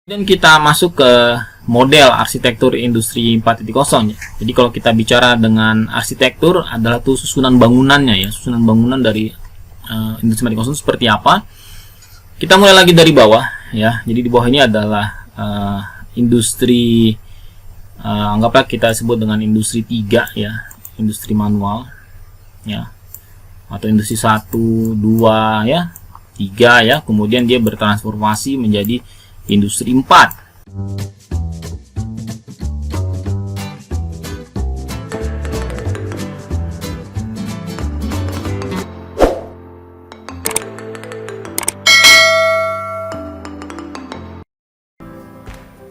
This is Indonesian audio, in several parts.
Dan kita masuk ke model arsitektur industri 4.0 ya. Jadi kalau kita bicara dengan arsitektur adalah tuh susunan bangunannya ya, susunan bangunan dari industri 4.0 seperti apa. Kita mulai lagi dari bawah ya. Jadi di bawah ini adalah industri anggaplah kita sebut dengan industri 3 ya, industri manual ya. Atau industri 1, 2 ya, 3 ya. Kemudian dia bertransformasi menjadi industri 4.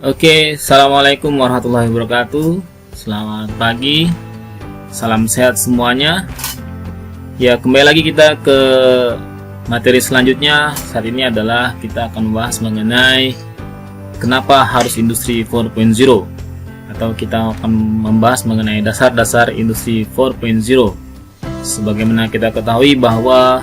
Oke, assalamualaikum warahmatullahi wabarakatuh. Selamat pagi, salam sehat semuanya. Ya, kembali lagi kita ke materi selanjutnya. Saat ini adalah kita akan membahas mengenai kenapa harus industri 4.0, atau kita akan membahas mengenai dasar-dasar industri 4.0. Sebagaimana kita ketahui bahwa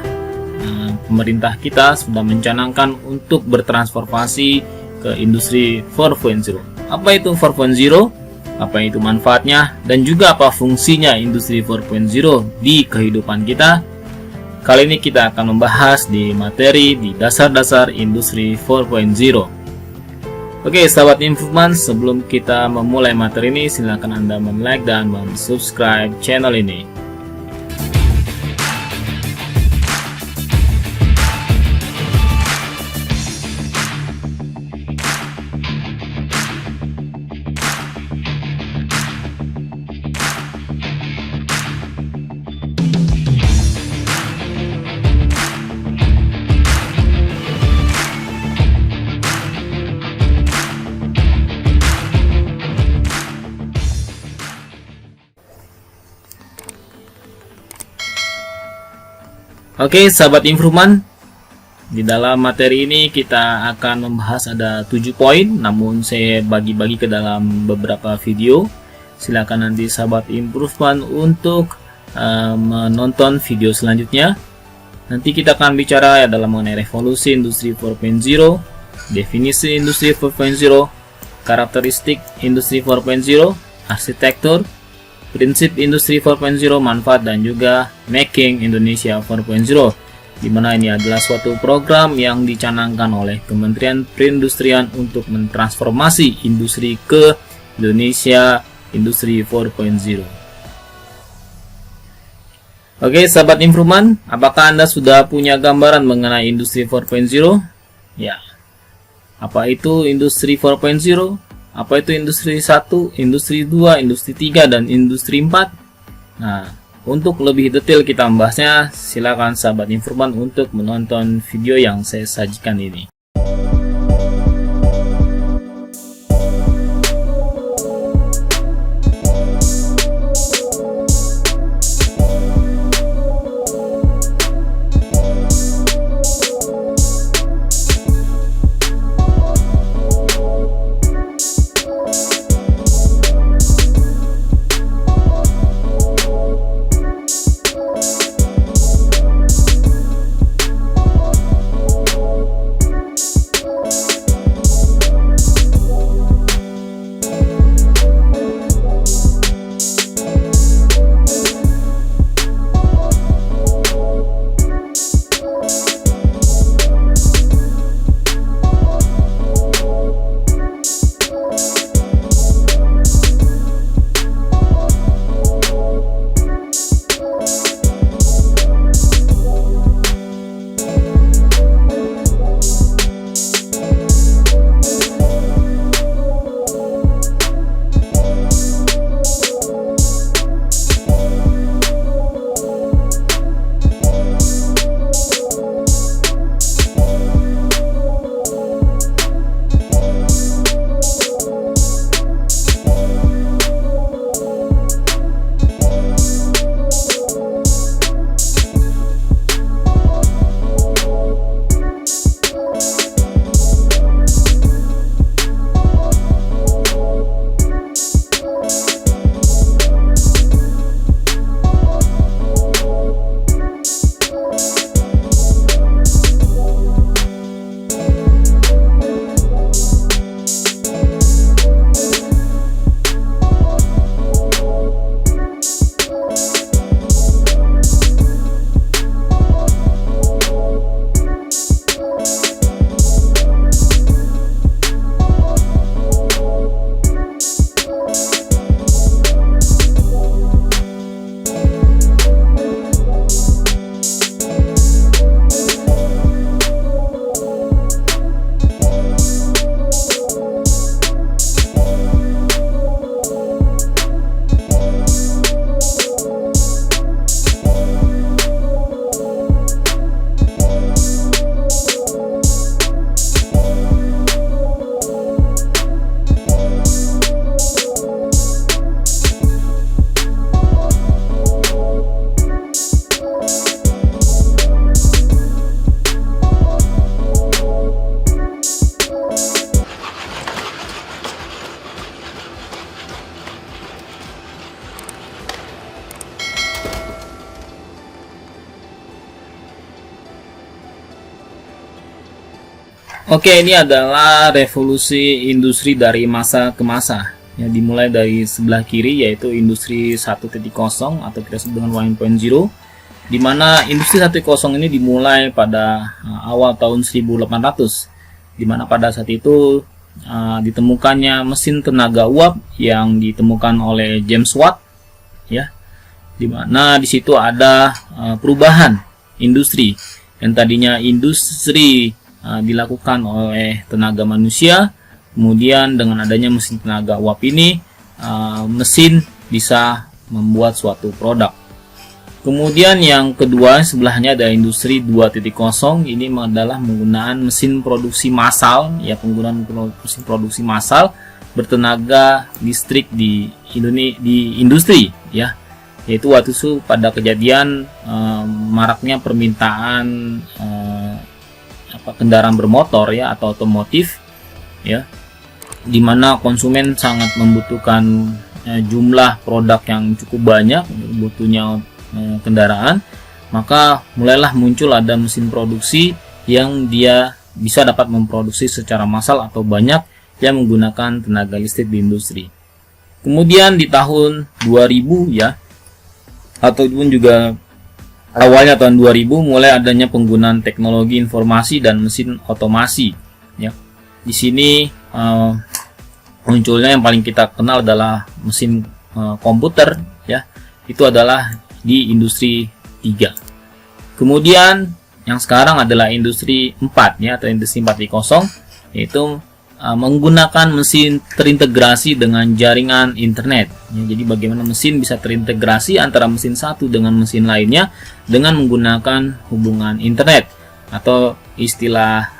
pemerintah kita sudah mencanangkan untuk bertransformasi ke industri 4.0. Apa itu 4.0? Apa itu manfaatnya? Dan juga apa fungsinya industri 4.0 di kehidupan kita? Kali ini kita akan membahas di materi di dasar-dasar industri 4.0. Oke, sahabat Improvement, sebelum kita memulai materi ini, silakan Anda like dan subscribe channel ini. Oke, sahabat Improvement, di dalam materi ini kita akan membahas ada 7 poin, namun saya bagi-bagi ke dalam beberapa video. Silakan nanti sahabat Improvement untuk menonton video selanjutnya. Nanti kita akan bicara dalam mengenai revolusi industri 4.0, definisi industri 4.0, karakteristik industri 4.0, arsitektur, prinsip industri 4.0, manfaat, dan juga Making Indonesia 4.0, di mana ini adalah suatu program yang dicanangkan oleh Kementerian Perindustrian untuk mentransformasi industri ke Indonesia Industri 4.0. Oke, sahabat Improvement, apakah Anda sudah punya gambaran mengenai industri 4.0? Ya. Apa itu industri 4.0? Apa itu industri 1, industri 2, industri 3, dan industri 4? Nah, untuk lebih detail kita membahasnya, silakan sahabat Improvement untuk menonton video yang saya sajikan ini. Oke, ini adalah revolusi industri dari masa ke masa. Ya, dimulai dari sebelah kiri yaitu industri 1.0 atau kita sebut dengan 1.0, di mana industri 1.0 ini dimulai pada awal tahun 1800, di mana pada saat itu ditemukannya mesin tenaga uap yang ditemukan oleh James Watt, ya, di mana di situ ada perubahan industri yang tadinya industri dilakukan oleh tenaga manusia, kemudian dengan adanya mesin tenaga uap ini, mesin bisa membuat suatu produk. Kemudian yang kedua sebelahnya ada industri 2.0, ini adalah menggunakan mesin produksi massal, ya, penggunaan mesin produksi massal bertenaga listrik di industri, ya, yaitu waktu itu pada kejadian maraknya permintaan kendaraan bermotor, ya, atau otomotif, ya, dimana konsumen sangat membutuhkan jumlah produk yang cukup banyak butuhnya kendaraan, maka mulailah muncul ada mesin produksi yang dia bisa dapat memproduksi secara massal atau banyak yang menggunakan tenaga listrik di industri. Kemudian di tahun 2000, ya, ataupun juga awalnya tahun 2000 mulai adanya penggunaan teknologi informasi dan mesin otomasi, ya. Di sini munculnya yang paling kita kenal adalah mesin komputer, ya. Itu adalah di industri 3. Kemudian yang sekarang adalah industri 4, ya, atau industri 4.0, yaitu menggunakan mesin terintegrasi dengan jaringan internet, ya. Jadi bagaimana mesin bisa terintegrasi antara mesin satu dengan mesin lainnya dengan menggunakan hubungan internet, atau istilah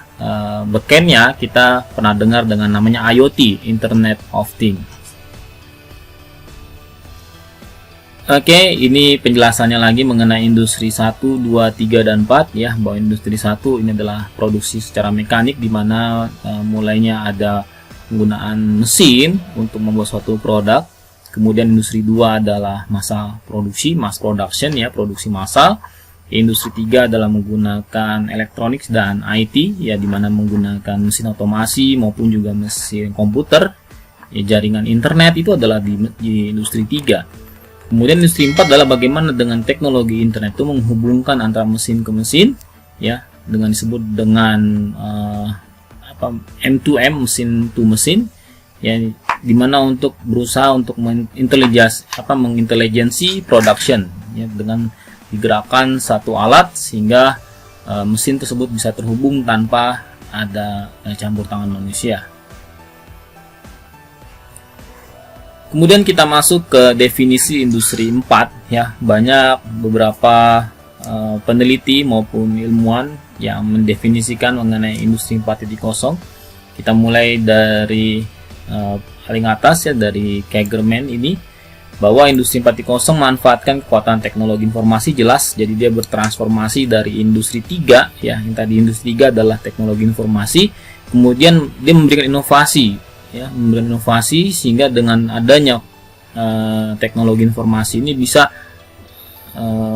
bekennya kita pernah dengar dengan namanya IoT, Internet of Things. Oke, ini penjelasannya lagi mengenai industri 1, 2, 3, dan 4, ya, bahwa industri 1 ini adalah produksi secara mekanik, di mana mulainya ada penggunaan mesin untuk membuat suatu produk. Kemudian industri 2 adalah masa produksi, mass production, ya, produksi massal. Industri 3 adalah menggunakan elektronik dan IT, ya, di mana menggunakan mesin otomasi maupun juga mesin komputer, ya, jaringan internet itu adalah di industri 3. Kemudian industri 4 adalah bagaimana dengan teknologi internet itu menghubungkan antara mesin ke mesin, ya, dengan disebut dengan M2M, mesin to mesin, ya, dimana untuk berusaha untuk mengintelijensi production, ya, dengan digerakkan satu alat sehingga mesin tersebut bisa terhubung tanpa ada campur tangan manusia. Kemudian kita masuk ke definisi industri 4, ya. Banyak beberapa peneliti maupun ilmuwan yang mendefinisikan mengenai industri 4.0. Kita mulai dari paling atas, ya, dari Kagerman ini, bahwa industri 4.0 memanfaatkan kekuatan teknologi informasi, jelas. Jadi dia bertransformasi dari industri 3, ya, yang tadi industri 3 adalah teknologi informasi, kemudian dia memberikan inovasi, ya, memberikan inovasi sehingga dengan adanya teknologi informasi ini bisa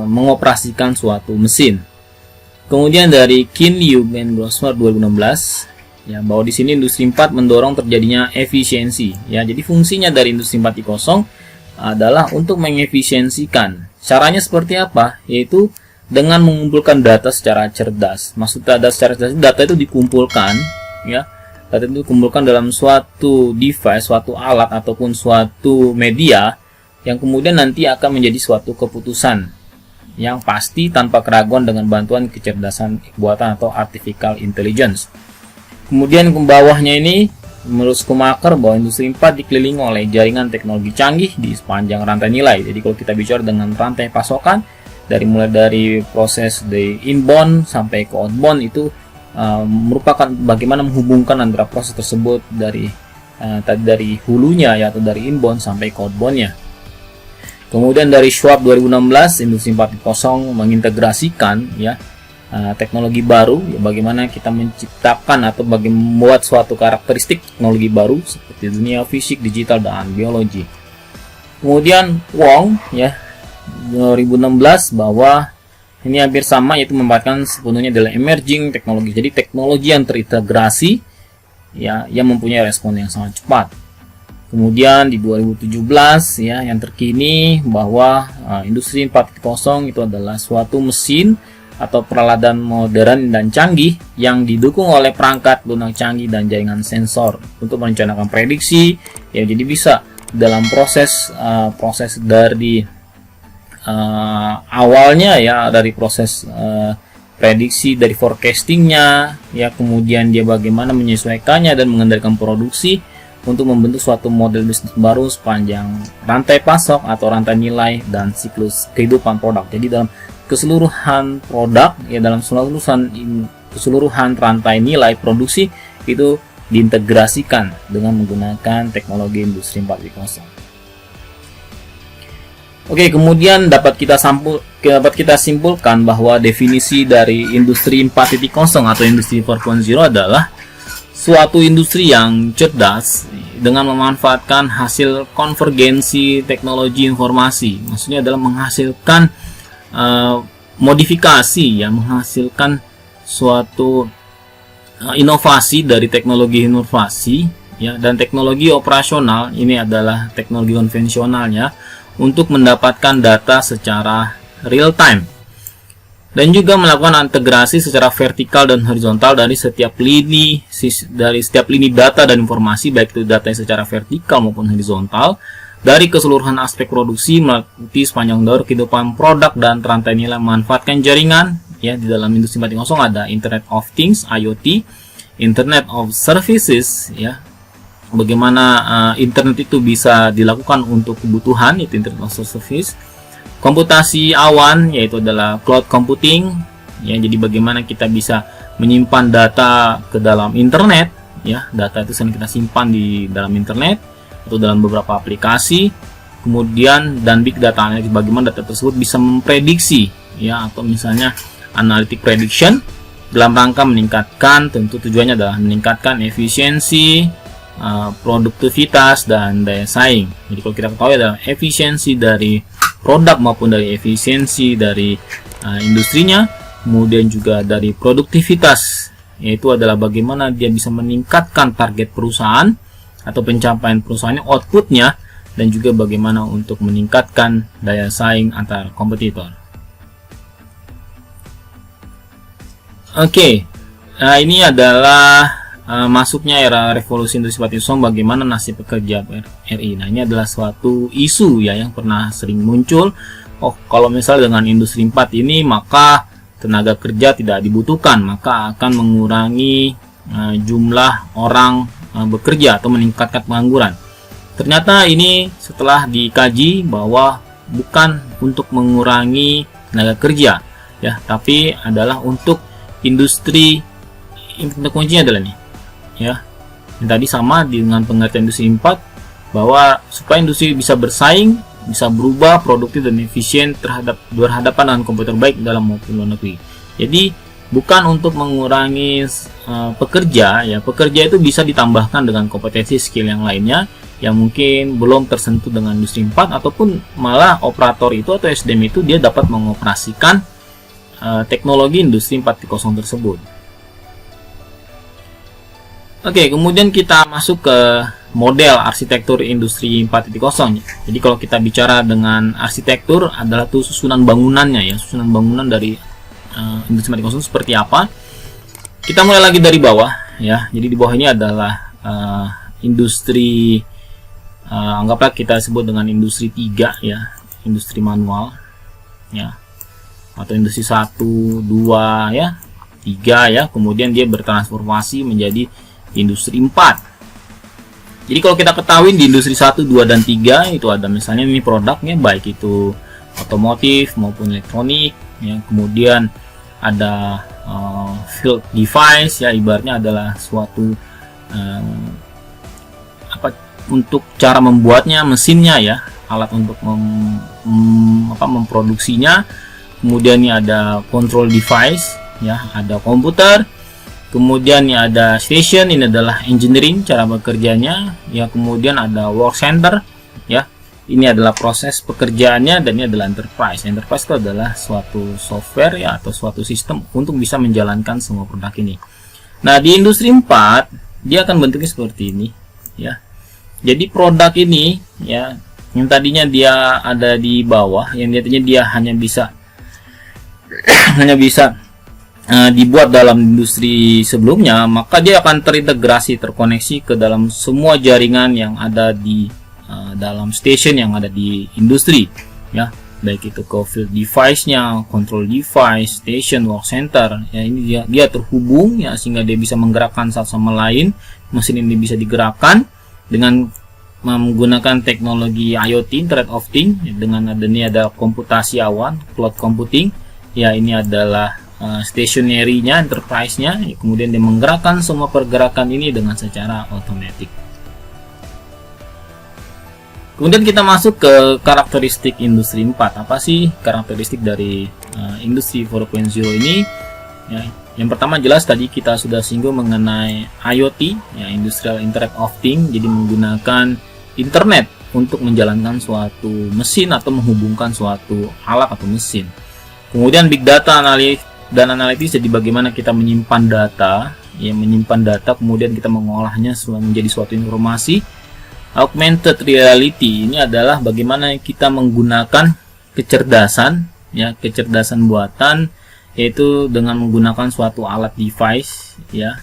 mengoperasikan suatu mesin. Kemudian dari Qin Liu and Grossman 2016, ya, bahwa di sini industri 4 mendorong terjadinya efisiensi, ya. Jadi fungsinya dari industri 4.0 adalah untuk mengefisiensikan. Caranya seperti apa? Yaitu dengan mengumpulkan data secara cerdas. Maksudnya data itu dikumpulkan, ya. Data itu dikumpulkan dalam suatu device, suatu alat ataupun suatu media yang kemudian nanti akan menjadi suatu keputusan yang pasti tanpa keraguan dengan bantuan kecerdasan buatan atau artificial intelligence. Kemudian ke bawahnya ini, menurut Schumacher, bahwa industri 4 dikelilingi oleh jaringan teknologi canggih di sepanjang rantai nilai. Jadi kalau kita bicara dengan rantai pasokan, mulai dari proses dari inbound sampai ke outbound, itu merupakan bagaimana menghubungkan antara proses tersebut dari hulunya, ya, atau dari inbound sampai ke outboundnya. Kemudian dari Schwab 2016, industri 4.0 mengintegrasikan, ya, teknologi baru, ya, bagaimana kita menciptakan atau membuat suatu karakteristik teknologi baru seperti dunia fisik, digital, dan biologi. Kemudian Wong, ya, 2016, bahwa ini hampir sama, yaitu memanfaatkan sepenuhnya adalah emerging teknologi. Jadi teknologi yang terintegrasi ya, yang mempunyai respon yang sangat cepat. Kemudian di 2017 ya, yang terkini bahwa industri 4.0 itu adalah suatu mesin atau peralatan modern dan canggih yang didukung oleh perangkat lunak canggih dan jaringan sensor untuk merencanakan prediksi ya. Jadi bisa dalam proses dari awalnya ya, dari proses prediksi, dari forecastingnya ya, kemudian dia bagaimana menyesuaikannya dan mengendalikan produksi untuk membentuk suatu model bisnis baru sepanjang rantai pasok atau rantai nilai dan siklus kehidupan produk. Jadi dalam keseluruhan produk ya, dalam keseluruhan rantai nilai produksi itu diintegrasikan dengan menggunakan teknologi industri 4.0. Oke, kemudian dapat kita simpulkan bahwa definisi dari industri 4.0 atau industri 4.0 adalah suatu industri yang cerdas dengan memanfaatkan hasil konvergensi teknologi informasi. Maksudnya adalah menghasilkan modifikasi ya, menghasilkan suatu inovasi dari teknologi inovasi ya, dan teknologi operasional ini adalah teknologi konvensionalnya untuk mendapatkan data secara real time dan juga melakukan integrasi secara vertikal dan horizontal dari setiap lini data dan informasi, baik itu data secara vertikal maupun horizontal, dari keseluruhan aspek produksi meliputi sepanjang daur kehidupan produk dan rantai nilai, memanfaatkan jaringan ya. Di dalam industri 4.0 ada Internet of Things (IoT), Internet of Services ya, bagaimana internet itu bisa dilakukan untuk kebutuhan, itu Internet of Service, komputasi awan yaitu adalah cloud computing ya, jadi bagaimana kita bisa menyimpan data ke dalam internet ya, data itu sering kita simpan di dalam internet atau dalam beberapa aplikasi. Kemudian dan big data analytics, bagaimana data tersebut bisa memprediksi ya, atau misalnya analytic prediction dalam rangka meningkatkan, tentu tujuannya adalah meningkatkan efisiensi, produktivitas dan daya saing. Jadi kalau kita ketahui adalah efisiensi dari produk maupun dari efisiensi dari industrinya, kemudian juga dari produktivitas, yaitu adalah bagaimana dia bisa meningkatkan target perusahaan atau pencapaian perusahaannya, outputnya, dan juga bagaimana untuk meningkatkan daya saing antar kompetitor. Oke, nah ini adalah masuknya era revolusi industri 4.0, bagaimana nasib pekerja RI. Nah, ini adalah suatu isu ya yang pernah sering muncul. Oh, kalau misalnya dengan industri 4 ini maka tenaga kerja tidak dibutuhkan, maka akan mengurangi jumlah orang bekerja atau meningkatkan pengangguran. Ternyata ini setelah dikaji bahwa bukan untuk mengurangi tenaga kerja ya, tapi adalah untuk industri. Kuncinya adalah nih ya, yang tadi sama dengan pengertian industri 4, bahwa supaya industri bisa bersaing, bisa berubah, produktif dan efisien berhadapan dengan komputer baik dalam maupun luar negeri. Jadi bukan untuk mengurangi pekerja ya, pekerja itu bisa ditambahkan dengan kompetensi skill yang lainnya yang mungkin belum tersentuh dengan industri 4, ataupun malah operator itu atau SDM itu dia dapat mengoperasikan teknologi industri 4.0 tersebut. Oke, kemudian kita masuk ke model arsitektur industri 4.0. Jadi kalau kita bicara dengan arsitektur adalah tuh susunan bangunannya ya, susunan bangunan dari industri 4.0 seperti apa. Kita mulai lagi dari bawah ya. Jadi di bawah ini adalah industri, anggaplah kita sebut dengan industri 3 ya, industri manual ya, atau industri 1, 2 ya, 3 ya, kemudian dia bertransformasi menjadi industri 4. Jadi kalau kita ketahui di industri 1, 2 dan 3 itu ada misalnya ini produknya, baik itu otomotif maupun elektronik ya, kemudian ada field device ya, ibaratnya adalah suatu untuk cara membuatnya, mesinnya ya, alat untuk memproduksinya. Kemudian ini ada control device ya, ada komputer. Kemudian ini ada station, ini adalah engineering, cara bekerjanya ya. Kemudian ada work center ya, ini adalah proses pekerjaannya, dan ini adalah enterprise. Enterprise itu adalah suatu software ya, atau suatu sistem untuk bisa menjalankan semua produk ini. Nah, di industri 4 dia akan bentuknya seperti ini ya. Jadi produk ini ya, yang tadinya dia ada di bawah, yang tadinya dia hanya bisa dibuat dalam industri sebelumnya, maka dia akan terintegrasi, terkoneksi ke dalam semua jaringan yang ada di dalam station yang ada di industri ya, baik itu ke field device-nya, control device, station, work center ya. Ini dia terhubung ya, sehingga dia bisa menggerakkan satu sama lain. Mesin ini bisa digerakkan dengan menggunakan teknologi IoT, Internet of Things, dengan adanya ada komputasi awan, cloud computing ya. Ini adalah stationary-nya, enterprise-nya ya, kemudian dia menggerakkan semua pergerakan ini dengan secara otomatis. Kemudian kita masuk ke karakteristik industri 4. Apa sih karakteristik dari industri 4.0 ini ya? Yang pertama jelas tadi kita sudah singgung mengenai IoT ya, Industrial Internet of Things, jadi menggunakan internet untuk menjalankan suatu mesin atau menghubungkan suatu alat atau mesin. Kemudian big data dan analitis, jadi bagaimana kita menyimpan data ya, kemudian kita mengolahnya menjadi suatu informasi. Augmented reality ini adalah bagaimana kita menggunakan kecerdasan ya, kecerdasan buatan, yaitu dengan menggunakan suatu alat device ya,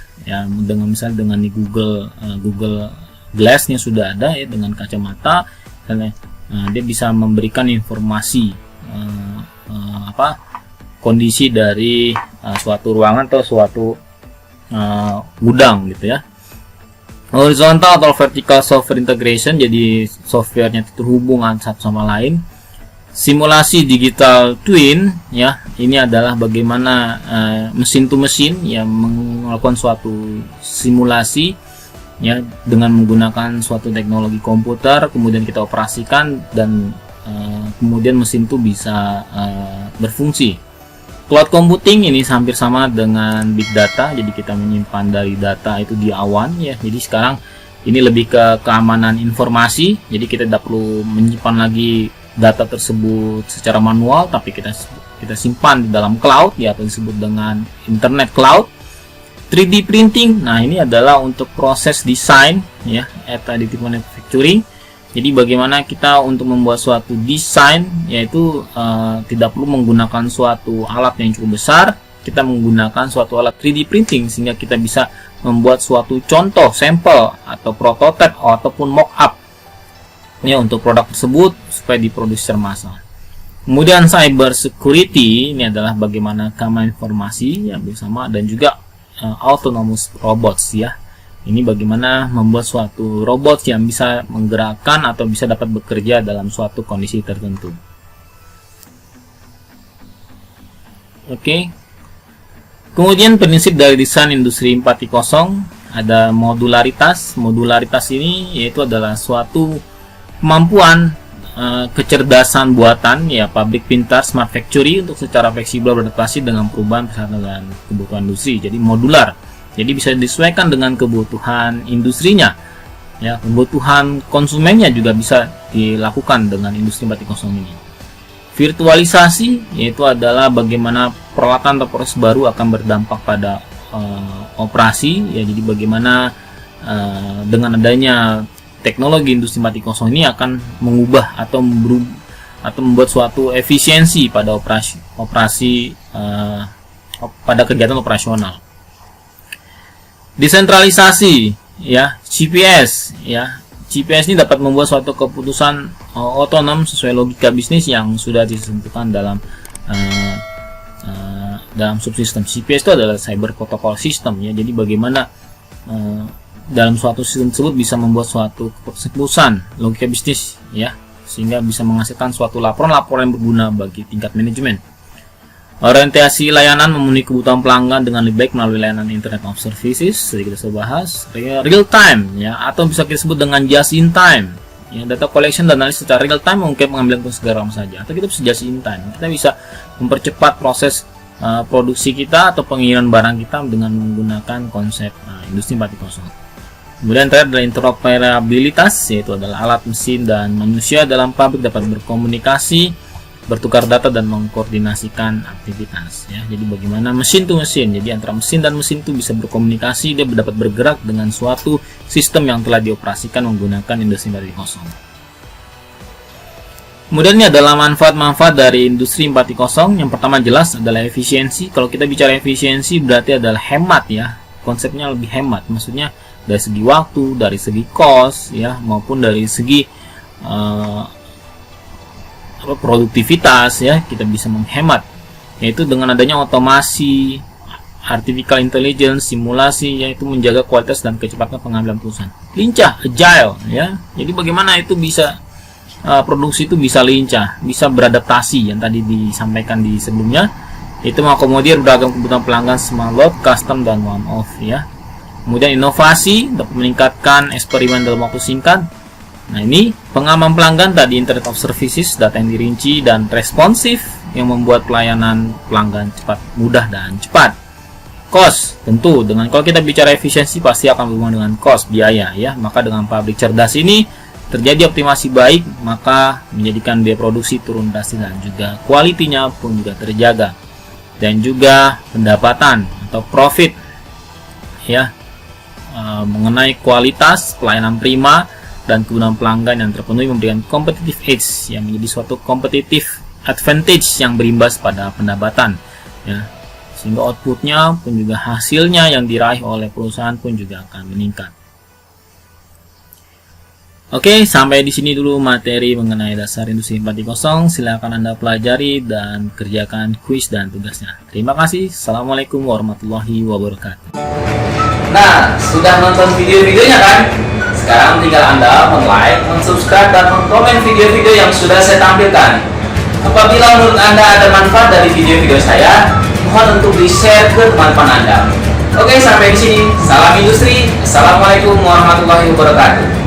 dengan misalnya dengan di Google Glass-nya sudah ada ya, dengan kacamata dan dia bisa memberikan informasi kondisi dari suatu ruangan atau suatu gudang gitu ya. Horizontal atau vertical software integration, jadi softwarenya terhubung satu sama lain. Simulasi digital twin ya, ini adalah bagaimana mesin to mesin yang melakukan suatu simulasi ya, dengan menggunakan suatu teknologi komputer, kemudian kita operasikan dan kemudian mesin itu bisa berfungsi. Cloud computing ini hampir sama dengan big data, jadi kita menyimpan dari data itu di awan ya. Jadi sekarang ini lebih ke keamanan informasi, jadi kita tidak perlu menyimpan lagi data tersebut secara manual, tapi kita simpan di dalam cloud ya, atau disebut dengan internet cloud. 3D printing, nah ini adalah untuk proses desain ya, additive manufacturing. Jadi bagaimana kita untuk membuat suatu desain, yaitu tidak perlu menggunakan suatu alat yang cukup besar, kita menggunakan suatu alat 3D printing sehingga kita bisa membuat suatu contoh, sampel atau prototipe ataupun mock-up ya untuk produk tersebut supaya diproduksi secara massal. Kemudian cyber security, ini adalah bagaimana keamanan informasi yang bersama, dan juga autonomous robots ya. Ini bagaimana membuat suatu robot yang bisa menggerakkan atau bisa dapat bekerja dalam suatu kondisi tertentu. Oke. Kemudian prinsip dari desain industri 4.0 ada modularitas. Modularitas ini yaitu adalah suatu kemampuan kecerdasan buatan ya, pabrik pintar, smart factory, untuk secara fleksibel beradaptasi dengan perubahan persyaratan dan kebutuhan industri. Jadi modular. Jadi bisa disesuaikan dengan kebutuhan industrinya ya, kebutuhan konsumennya juga bisa dilakukan dengan industri 4.0 ini. Virtualisasi yaitu adalah bagaimana peralatan atau proses baru akan berdampak pada operasi ya. Jadi bagaimana dengan adanya teknologi industri 4.0 ini akan mengubah atau membuat suatu efisiensi pada operasi pada kegiatan operasional. Desentralisasi ya, GPS ya. GPS ini dapat membuat suatu keputusan otonom sesuai logika bisnis yang sudah ditentukan dalam subsistem. GPS itu adalah cyber protocol system ya. Jadi bagaimana dalam suatu sistem tersebut bisa membuat suatu keputusan logika bisnis ya, sehingga bisa menghasilkan suatu laporan-laporan yang berguna bagi tingkat manajemen. Orientasi layanan memenuhi kebutuhan pelanggan dengan lebih baik melalui layanan Internet of Services, sedikit kita bahas. Real time ya, atau bisa disebut dengan just in time ya, data collection dan analisis secara real time mungkin pengambilan keputusan segera saja, atau kita bisa just in time, kita bisa mempercepat proses produksi kita atau pengiriman barang kita dengan menggunakan konsep industri 4.0. Kemudian terakhir adalah interoperabilitas, yaitu adalah alat, mesin, dan manusia dalam pabrik dapat berkomunikasi, bertukar data, dan mengkoordinasikan aktivitas. Ya, jadi bagaimana mesin to mesin, jadi antara mesin dan mesin itu bisa berkomunikasi, dia dapat bergerak dengan suatu sistem yang telah dioperasikan menggunakan Industri 4.0. Kemudian ini adalah manfaat-manfaat dari Industri 4.0. Yang pertama jelas adalah efisiensi. Kalau kita bicara efisiensi berarti adalah hemat ya, konsepnya lebih hemat, maksudnya dari segi waktu, dari segi cost ya, maupun dari segi produktivitas ya, kita bisa menghemat, yaitu dengan adanya otomasi, artificial intelligence, simulasi, yaitu menjaga kualitas dan kecepatan pengambilan keputusan. Lincah, agile ya. Jadi bagaimana itu bisa produksi itu bisa lincah, bisa beradaptasi yang tadi disampaikan di sebelumnya, itu mengakomodir beragam kebutuhan pelanggan, smart load, custom, dan one off ya. Kemudian inovasi dapat meningkatkan eksperimen dalam waktu singkat. Nah, ini pengaman pelanggan tadi, Internet of Services, data yang dirinci dan responsif yang membuat pelayanan pelanggan cepat, mudah, dan cepat. Cost, tentu dengan kalau kita bicara efisiensi pasti akan berhubungan dengan cost, biaya ya. Maka dengan pabrik cerdas ini terjadi optimasi baik, maka menjadikan biaya produksi turun drastis dan juga kualitinya pun juga terjaga. Dan juga pendapatan atau profit ya, mengenai kualitas pelayanan prima dan kegunaan pelanggan yang terpenuhi memberikan competitive edge yang menjadi suatu competitive advantage yang berimbas pada pendapatan ya, sehingga outputnya pun juga hasilnya yang diraih oleh perusahaan pun juga akan meningkat. Oke, sampai di sini dulu materi mengenai dasar Industri 4.0. Silakan Anda pelajari dan kerjakan kuis dan tugasnya. Terima kasih. Assalamualaikum warahmatullahi wabarakatuh. Nah, sudah nonton video-videonya kan? Sekarang tinggal Anda like, subscribe, dan komen video-video yang sudah saya tampilkan. Apabila menurut Anda ada manfaat dari video-video saya, mohon untuk di-share ke teman-teman Anda. Oke, sampai di sini. Salam industri. Assalamualaikum warahmatullahi wabarakatuh.